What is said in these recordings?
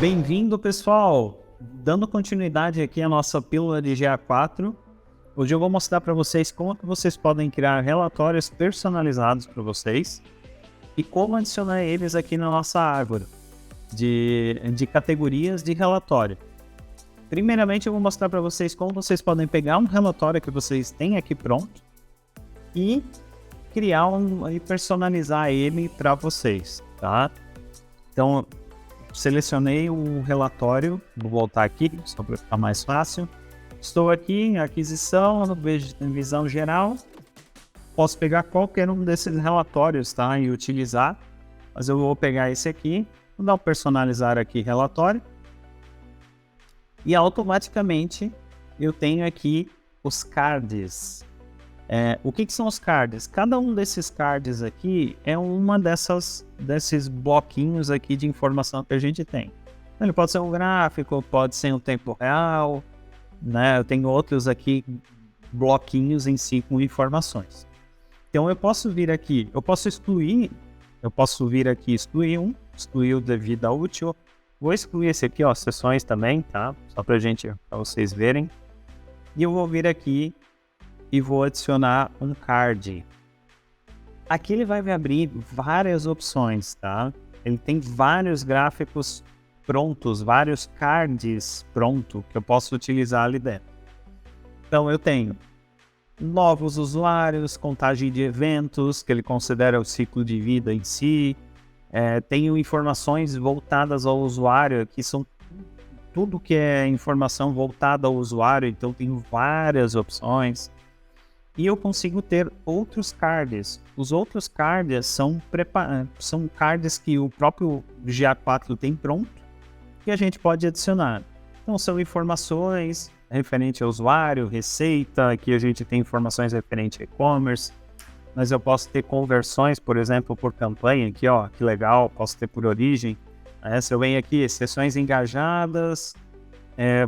Bem-vindo, pessoal! Dando continuidade aqui à nossa pílula de GA4, hoje eu vou mostrar para vocês como que vocês podem criar relatórios personalizados para vocês e como adicionar eles aqui na nossa árvore de categorias de relatório. Primeiramente, eu vou mostrar para vocês como vocês podem pegar um relatório que vocês têm aqui pronto e criar e personalizar ele para vocês, tá? Então, selecionei um relatório, vou voltar aqui, só para ficar mais fácil. Estou aqui em aquisição, visão geral. Posso pegar qualquer um desses relatórios, tá? E utilizar, mas eu vou pegar esse aqui, vou dar um personalizar aqui relatório. E automaticamente eu tenho aqui os cards. O que são os cards? Cada um desses cards aqui é uma desses bloquinhos aqui de informação que a gente tem. Ele pode ser um gráfico, pode ser um tempo real, né? Eu tenho outros aqui, bloquinhos em si com informações. Então eu posso vir aqui, eu posso vir aqui excluir excluir o de vida útil. Vou excluir esse aqui, ó, sessões também, tá? Só para vocês verem. E eu vou vir aqui e vou adicionar um card. Aqui ele vai me abrir várias opções, tá? Ele tem vários gráficos prontos, vários cards prontos que eu posso utilizar ali dentro. Então eu tenho novos usuários, contagem de eventos, que ele considera o ciclo de vida em si. Tenho informações voltadas ao usuário, que são tudo que é informação voltada ao usuário, então tenho várias opções. E eu consigo ter outros cards. Os outros cards são cards que o próprio GA4 tem pronto, que a gente pode adicionar. Então são informações referente ao usuário, receita, aqui a gente tem informações referente a e-commerce, mas eu posso ter conversões, por exemplo, por campanha, aqui ó, que legal, posso ter por origem. Se eu venho aqui, sessões engajadas,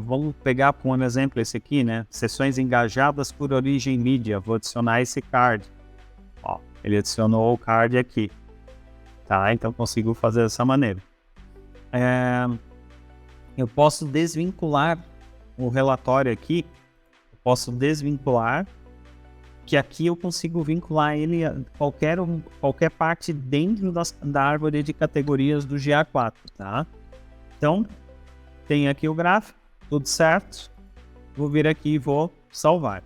vamos pegar como exemplo esse aqui, né? Sessões engajadas por origem mídia. Vou adicionar esse card. Ó, ele adicionou o card aqui. Tá? Então consigo fazer dessa maneira. Eu posso desvincular o relatório aqui. Eu posso desvincular. Que aqui eu consigo vincular ele a qualquer parte dentro da árvore de categorias do GA4. Tá? Então, tem aqui o gráfico, tudo certo. Vou vir aqui e vou salvar.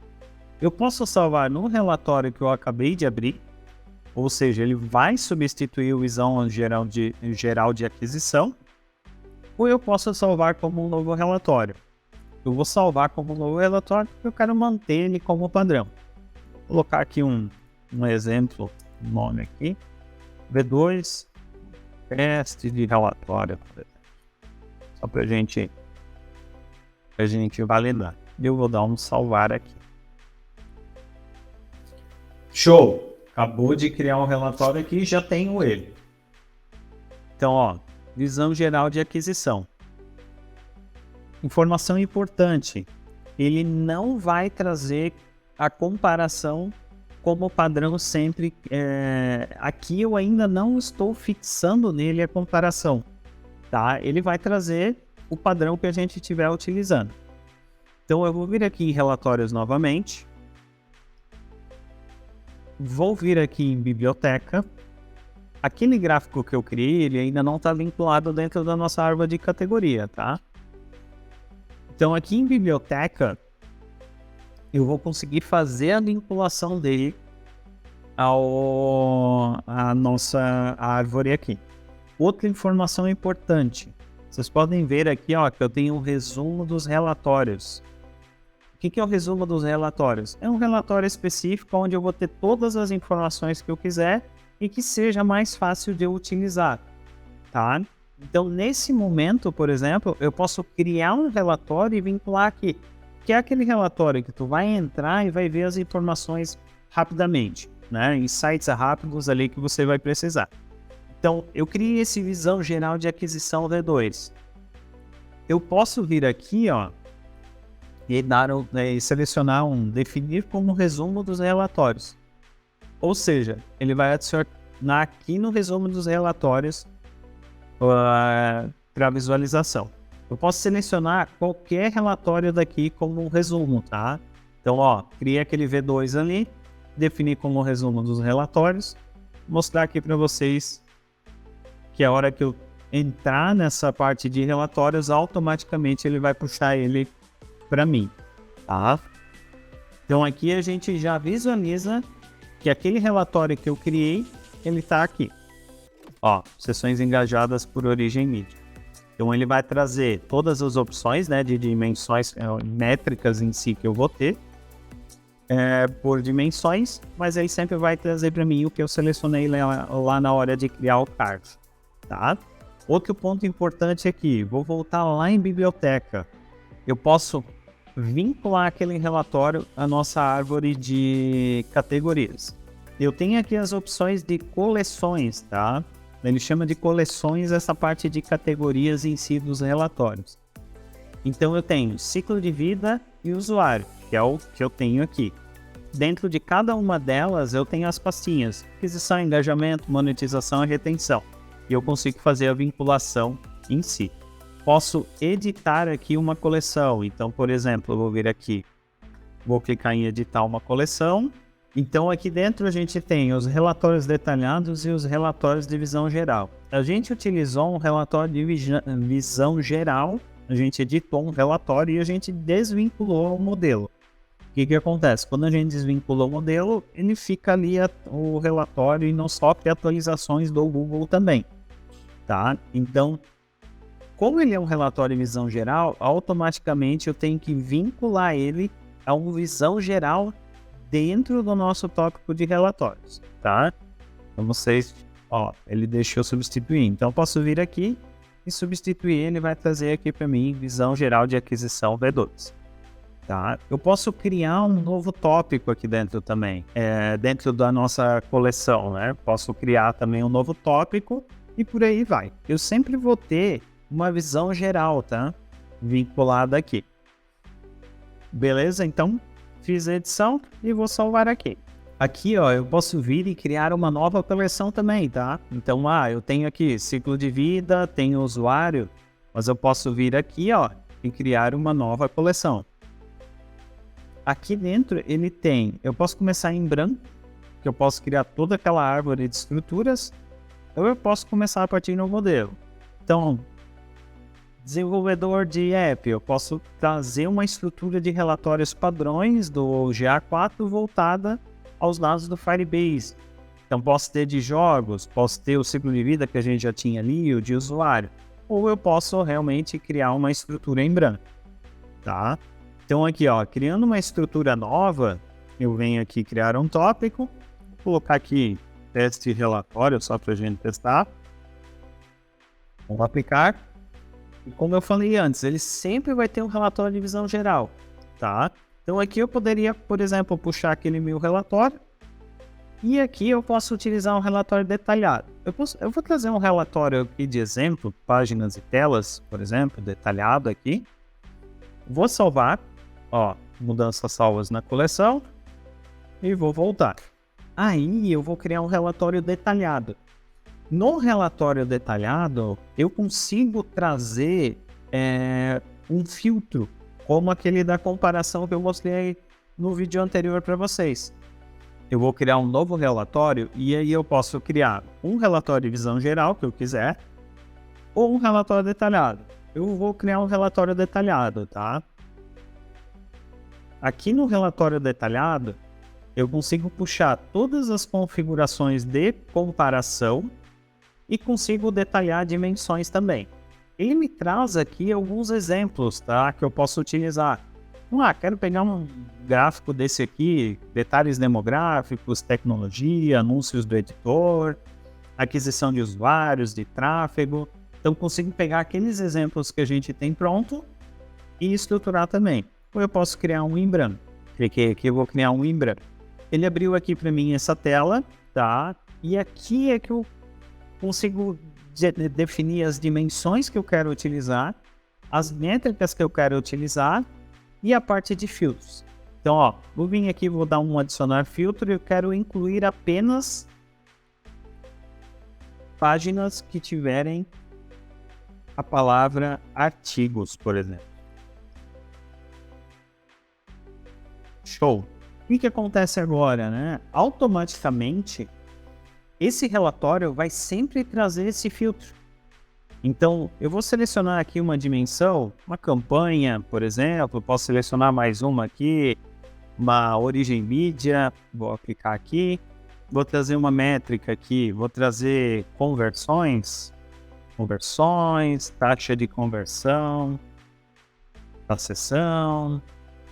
Eu posso salvar no relatório que eu acabei de abrir, ou seja, ele vai substituir o visão geral de aquisição, ou eu posso salvar como um novo relatório. Eu vou salvar como um novo relatório porque eu quero manter ele como padrão. Vou colocar aqui um exemplo, um nome aqui, V2, teste de relatório, por exemplo. Só para a gente validar. Eu vou dar um salvar aqui. Show! Acabou de criar um relatório aqui e já tenho ele. Então, ó, visão geral de aquisição. Informação importante. Ele não vai trazer a comparação como padrão sempre. Aqui eu ainda não estou fixando nele a comparação. Tá? Ele vai trazer o padrão que a gente estiver utilizando. Então eu vou vir aqui em relatórios novamente. Vou vir aqui em biblioteca. Aquele gráfico que eu criei, ele ainda não está vinculado dentro da nossa árvore de categoria, tá? Então aqui em biblioteca, eu vou conseguir fazer a vinculação dele à nossa árvore aqui. Outra informação importante, vocês podem ver aqui ó, que eu tenho um resumo dos relatórios. O que é o resumo dos relatórios? É um relatório específico onde eu vou ter todas as informações que eu quiser e que seja mais fácil de eu utilizar, tá? Então nesse momento, por exemplo, eu posso criar um relatório e vincular aqui, que é aquele relatório que tu vai entrar e vai ver as informações rapidamente, né? Insights rápidos ali que você vai precisar. Então, eu criei esse visão geral de aquisição V2. Eu posso vir aqui, ó, e selecionar definir como resumo dos relatórios. Ou seja, ele vai adicionar aqui no resumo dos relatórios para visualização. Eu posso selecionar qualquer relatório daqui como um resumo, tá? Então, ó, criei aquele V2 ali, defini como resumo dos relatórios, mostrar aqui para vocês que a hora que eu entrar nessa parte de relatórios, automaticamente ele vai puxar ele para mim, tá? Então aqui a gente já visualiza que aquele relatório que eu criei, ele está aqui. Ó, sessões engajadas por origem mídia. Então ele vai trazer todas as opções, né, de dimensões, métricas em si que eu vou ter, por dimensões, mas ele sempre vai trazer para mim o que eu selecionei lá na hora de criar o card, tá? Outro ponto importante aqui, vou voltar lá em biblioteca. Eu posso vincular aquele relatório à nossa árvore de categorias. Eu tenho aqui as opções de coleções, tá? Ele chama de coleções essa parte de categorias em si dos relatórios. Então eu tenho ciclo de vida e usuário, que é o que eu tenho aqui. Dentro de cada uma delas eu tenho as pastinhas, aquisição, engajamento, monetização e retenção. E eu consigo fazer a vinculação em si. Posso editar aqui uma coleção. Então, por exemplo, eu vou vir aqui, vou clicar em editar uma coleção. Então aqui dentro a gente tem os relatórios detalhados e os relatórios de visão geral. A gente utilizou um relatório de visão geral, a gente editou um relatório e a gente desvinculou o modelo. O que acontece? Quando a gente desvincula o modelo, ele fica ali o relatório e não sofre atualizações do Google também, tá? Então, como ele é um relatório de visão geral, automaticamente eu tenho que vincular ele a uma visão geral dentro do nosso tópico de relatórios, tá? Então vocês, ó, ele deixou substituir. Então eu posso vir aqui e substituir, ele vai trazer aqui para mim visão geral de aquisição V2, tá? Eu posso criar um novo tópico aqui dentro também, dentro da nossa coleção, né? Posso criar também um novo tópico e por aí vai. Eu sempre vou ter uma visão geral, tá? Vinculada aqui. Beleza? Então fiz a edição e vou salvar aqui. Aqui, ó, eu posso vir e criar uma nova coleção também, tá? Então, eu tenho aqui ciclo de vida, tenho usuário, mas eu posso vir aqui, ó, e criar uma nova coleção. Aqui dentro ele tem, eu posso começar em branco, que eu posso criar toda aquela árvore de estruturas, ou eu posso começar a partir do modelo. Então, desenvolvedor de app, eu posso trazer uma estrutura de relatórios padrões do GA4 voltada aos dados do Firebase. Então posso ter de jogos, posso ter o ciclo de vida que a gente já tinha ali, o de usuário. Ou eu posso realmente criar uma estrutura em branco, tá? Então aqui, ó, criando uma estrutura nova, eu venho aqui criar um tópico, vou colocar aqui teste relatório só para a gente testar. Vamos aplicar. E como eu falei antes, ele sempre vai ter um relatório de visão geral, tá? Então aqui eu poderia, por exemplo, puxar aquele meu relatório e aqui eu posso utilizar um relatório detalhado. Eu vou trazer um relatório aqui de exemplo, páginas e telas, por exemplo, detalhado aqui. Vou salvar, ó, mudanças salvas na coleção e vou voltar. Aí eu vou criar um relatório detalhado. No relatório detalhado, eu consigo trazer um filtro, como aquele da comparação que eu mostrei no vídeo anterior para vocês. Eu vou criar um novo relatório e aí eu posso criar um relatório de visão geral, que eu quiser, ou um relatório detalhado. Eu vou criar um relatório detalhado, tá? Aqui no relatório detalhado, eu consigo puxar todas as configurações de comparação e consigo detalhar dimensões também. Ele me traz aqui alguns exemplos, tá, que eu posso utilizar. Quero pegar um gráfico desse aqui, detalhes demográficos, tecnologia, anúncios do editor, aquisição de usuários, de tráfego. Então consigo pegar aqueles exemplos que a gente tem pronto e estruturar também. Ou eu posso criar um em branco. Cliquei aqui, eu vou criar um em branco. Ele abriu aqui para mim essa tela, tá? E aqui é que eu consigo definir as dimensões que eu quero utilizar, as métricas que eu quero utilizar e a parte de filtros. Então, ó, vou vir aqui, vou dar um adicionar filtro e eu quero incluir apenas páginas que tiverem a palavra artigos, por exemplo. Show! O que acontece agora, né? Automaticamente, esse relatório vai sempre trazer esse filtro. Então, eu vou selecionar aqui uma dimensão, uma campanha, por exemplo, posso selecionar mais uma aqui, uma origem mídia, vou aplicar aqui, vou trazer uma métrica aqui, vou trazer conversões, taxa de conversão, da sessão,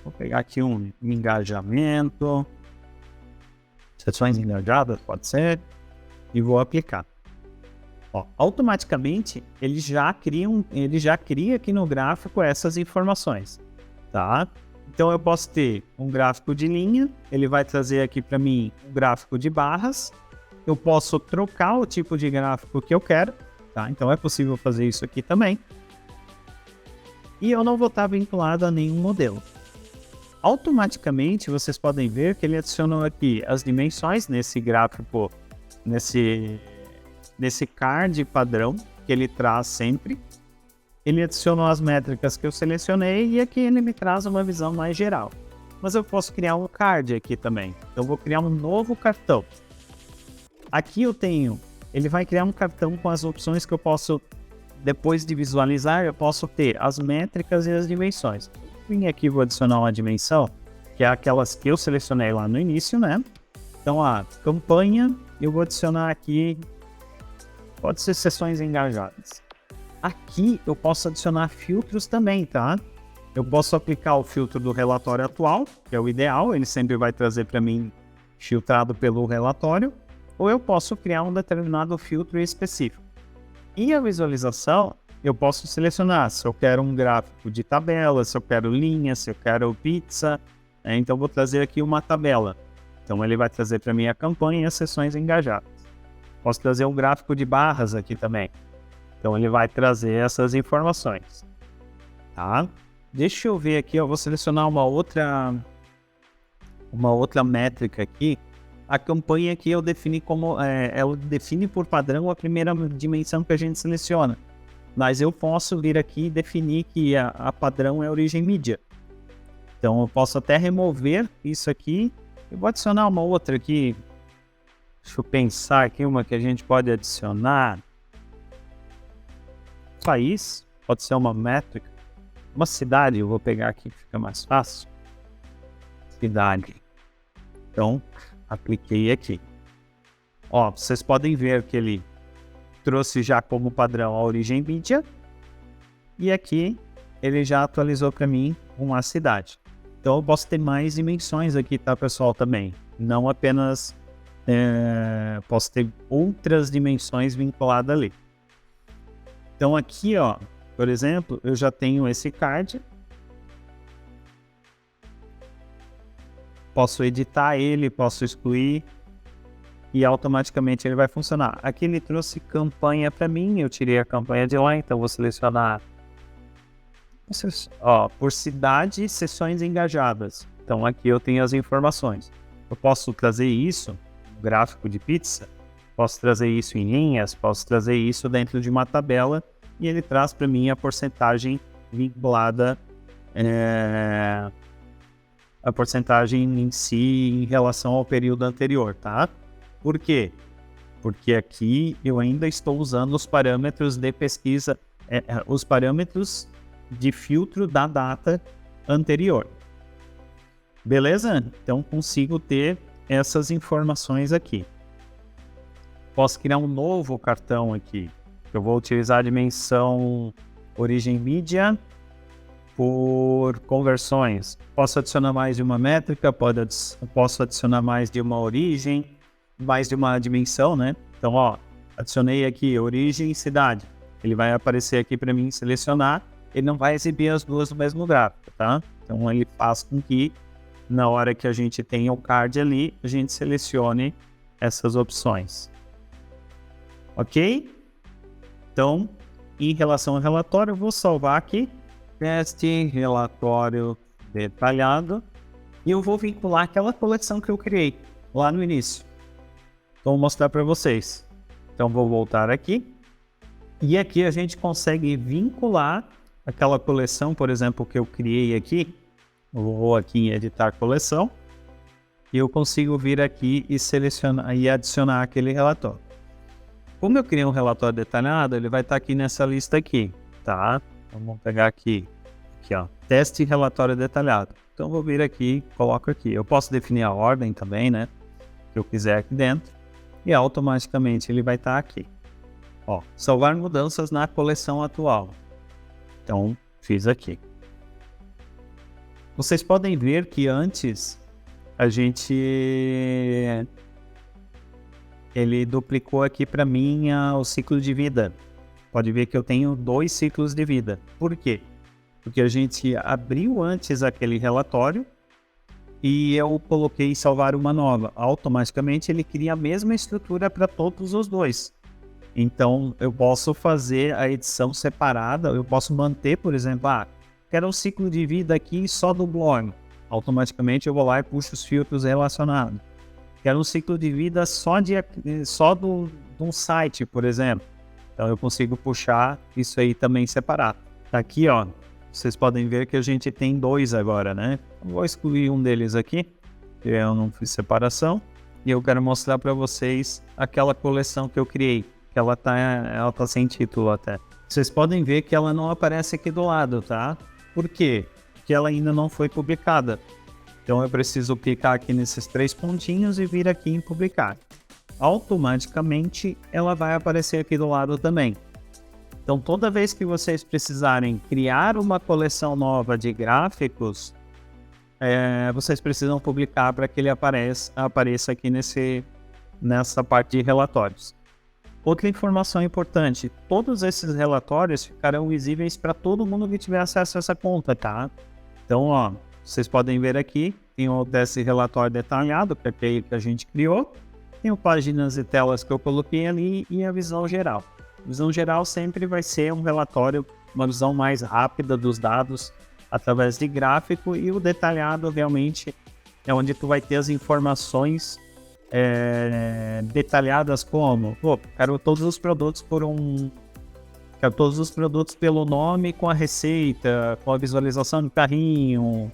vou pegar aqui um engajamento, sessões engajadas, pode ser, e vou aplicar. Ó, automaticamente ele já cria aqui no gráfico essas informações, tá? Então eu posso ter um gráfico de linha, ele vai trazer aqui para mim um gráfico de barras, eu posso trocar o tipo de gráfico que eu quero, tá? Então é possível fazer isso aqui também. E eu não vou estar vinculado a nenhum modelo. Automaticamente vocês podem ver que ele adicionou aqui as dimensões nesse gráfico, nesse card padrão que ele traz sempre. Ele adicionou as métricas que eu selecionei e aqui ele me traz uma visão mais geral. Mas eu posso criar um card aqui também. Então eu vou criar um novo cartão. Aqui ele vai criar um cartão com as opções que eu posso, depois de visualizar, eu posso ter as métricas e as dimensões. Vim aqui, vou adicionar uma dimensão, que é aquelas que eu selecionei lá no início, né? Então a campanha, eu vou adicionar aqui, pode ser sessões engajadas. Aqui eu posso adicionar filtros também, tá? Eu posso aplicar o filtro do relatório atual, que é o ideal, ele sempre vai trazer para mim filtrado pelo relatório, ou eu posso criar um determinado filtro específico. E a visualização, eu posso selecionar se eu quero um gráfico de tabela, se eu quero linha, se eu quero pizza, né? Então vou trazer aqui uma tabela. Então ele vai trazer para mim a campanha e as sessões engajadas. Posso trazer um gráfico de barras aqui também. Então ele vai trazer essas informações, tá? Deixa eu ver aqui, eu vou selecionar uma outra métrica aqui. A campanha aqui eu defini como, ela define por padrão a primeira dimensão que a gente seleciona. Mas eu posso vir aqui e definir que a padrão é a origem mídia. Então eu posso até remover isso aqui. Eu vou adicionar uma outra aqui. Deixa eu pensar aqui, uma que a gente pode adicionar. País, pode ser uma métrica. Uma cidade, eu vou pegar aqui que fica mais fácil. Cidade. Então, apliquei aqui. Ó, vocês podem ver que ele trouxe já como padrão a origem mídia. E aqui ele já atualizou para mim uma cidade. Então eu posso ter mais dimensões aqui, tá, pessoal, também. Não apenas... posso ter outras dimensões vinculadas ali. Então aqui, ó, por exemplo, eu já tenho esse card. Posso editar ele, posso excluir e automaticamente ele vai funcionar. Aqui ele trouxe campanha para mim, eu tirei a campanha de lá, então vou selecionar, ó, por cidade, sessões engajadas. Então aqui eu tenho as informações. Eu posso trazer isso, gráfico de pizza, posso trazer isso em linhas, posso trazer isso dentro de uma tabela e ele traz para mim a porcentagem vinculada, a porcentagem em si em relação ao período anterior, tá? Por quê? Porque aqui eu ainda estou usando os parâmetros de pesquisa, os parâmetros de filtro da data anterior. Beleza? Então consigo ter essas informações aqui. Posso criar um novo cartão aqui. Eu vou utilizar a dimensão origem mídia por conversões. Posso adicionar mais de uma métrica, posso adicionar mais de uma origem, mais de uma dimensão, né? Então, ó, adicionei aqui origem e cidade. Ele vai aparecer aqui para mim selecionar. Ele não vai exibir as duas no mesmo gráfico, tá? Então, ele faz com que na hora que a gente tenha o card ali, a gente selecione essas opções. Ok? Então, em relação ao relatório, eu vou salvar aqui. Teste, relatório detalhado. E eu vou vincular aquela coleção que eu criei lá no início. Então, vou mostrar para vocês. Então, vou voltar aqui. E aqui a gente consegue vincular aquela coleção, por exemplo, que eu criei aqui. Eu vou aqui em editar coleção e eu consigo vir aqui e selecionar e adicionar aquele relatório. Como eu criei um relatório detalhado, ele vai estar aqui nessa lista aqui, tá? Então, vamos pegar aqui, ó, teste e relatório detalhado. Então, eu vou vir aqui, coloco aqui. Eu posso definir a ordem também, né? Que eu quiser aqui dentro. E automaticamente ele vai estar aqui. Ó, salvar mudanças na coleção atual. Então, fiz aqui. Vocês podem ver que antes ele duplicou aqui para mim o ciclo de vida. Pode ver que eu tenho 2 ciclos de vida. Por quê? Porque a gente abriu antes aquele relatório e eu coloquei salvar uma nova. Automaticamente ele cria a mesma estrutura para todos os 2. Então eu posso fazer a edição separada, eu posso manter, por exemplo, quero um ciclo de vida aqui só do blog. Automaticamente eu vou lá e puxo os filtros relacionados. Quero um ciclo de vida só de um site, por exemplo. Então eu consigo puxar isso aí também separado. Aqui, ó, vocês podem ver que a gente tem 2 agora, né? Eu vou excluir um deles aqui, que eu não fiz separação. E eu quero mostrar para vocês aquela coleção que eu criei, que ela tá sem título até. Vocês podem ver que ela não aparece aqui do lado, tá? Por quê? Porque ela ainda não foi publicada. Então eu preciso clicar aqui nesses 3 pontinhos e vir aqui em publicar. Automaticamente ela vai aparecer aqui do lado também. Então toda vez que vocês precisarem criar uma coleção nova de gráficos, vocês precisam publicar para que ele apareça aqui nessa parte de relatórios. Outra informação importante, todos esses relatórios ficarão visíveis para todo mundo que tiver acesso a essa conta, tá? Então, ó, vocês podem ver aqui, tem esse relatório detalhado, que é aquele que a gente criou, tem páginas e telas que eu coloquei ali e a visão geral. A visão geral sempre vai ser um relatório, uma visão mais rápida dos dados através de gráfico, e o detalhado realmente é onde tu vai ter as informações detalhadas como, quero todos os produtos pelo nome, com a receita, com a visualização do carrinho,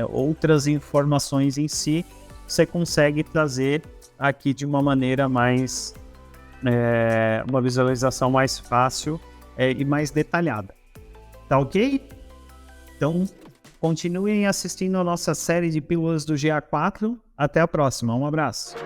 outras informações em si, você consegue trazer aqui de uma maneira mais, uma visualização mais fácil e mais detalhada. Tá ok? Então, continuem assistindo a nossa série de pílulas do GA4. Até a próxima. Um abraço.